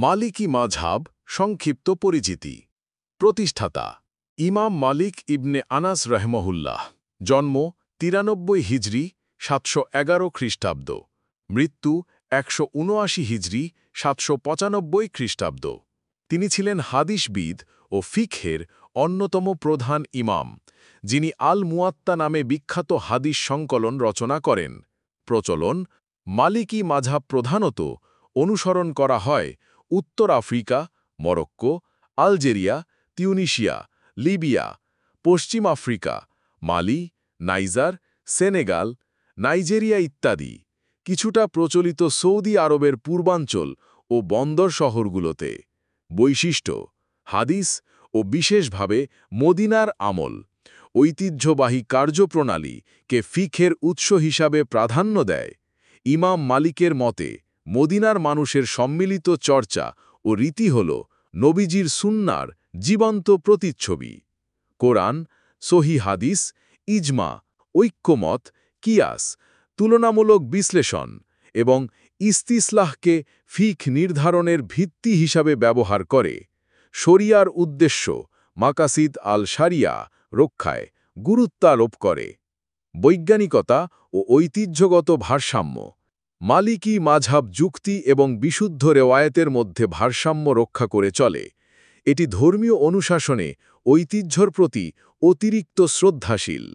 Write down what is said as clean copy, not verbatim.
মালিকি মাযহাব সংক্ষিপ্ত পরিচিতি। প্রতিষ্ঠাতা ইমাম মালিক ইবনে আনাস রহমহুল্লাহ। জন্ম 93 হিজরি 711 খ্রিস্টাব্দ। মৃত্যু 179 হিজরি 795 খ্রিস্টাব্দ। তিনি ছিলেন হাদিসবিদ ও ফিকহের অন্যতম প্রধান ইমাম, যিনি আল মুয়াত্তা নামে বিখ্যাত হাদিস সংকলন রচনা করেন। প্রচলন: মালিকি মাযহাব প্রধানত অনুসরণ করা হয় উত্তর Africa, Morocco, Algeria, Tunisia, Libya, পশ্চিম আফ্রিকা, মালি, নাইজার, সেনেগাল, নাইজেরিয়া ইত্যাদি, কিছুটা প্রচলিত সৌদি আরবের পূর্বাঞ্চল ও বন্দর শহরগুলোতে। বৈশিষ্ট্য: হাদিস ও বিশেষভাবে মদিনার আমল, ঐতিহ্যবাহী কার্যপ্রণালীকে ফিকহের উৎস হিসাবে প্রাধান্য দেয়। ইমাম মালিকের মতে মদিনার মানুষের সম্মিলিত চর্চা ও রীতি হল নবীজির সুন্নাহর জীবন্ত প্রতিচ্ছবি। কোরআন, সহিহ হাদিস, ইজমা, ঐক্যমত, কিয়াস, তুলনামূলক বিশ্লেষণ এবং ইস্তিসলাহকে ফিকহ নির্ধারণের ভিত্তি হিসাবে ব্যবহার করে। শরিয়ার উদ্দেশ্য মাকাসিদ আল শারিয়া রক্ষায় গুরুত্বারোপ করে। বৈজ্ঞানিকতা ও ঐতিহ্যগত ভারসাম্য: মালিকি মাযহাব যুক্তি এবং বিশুদ্ধ রেওয়ায়েতের মধ্যে ভারসাম্য রক্ষা করে চলে। এটি ধর্মীয় অনুশাসনে ঐতিহ্যর প্রতি অতিরিক্ত শ্রদ্ধাশীল।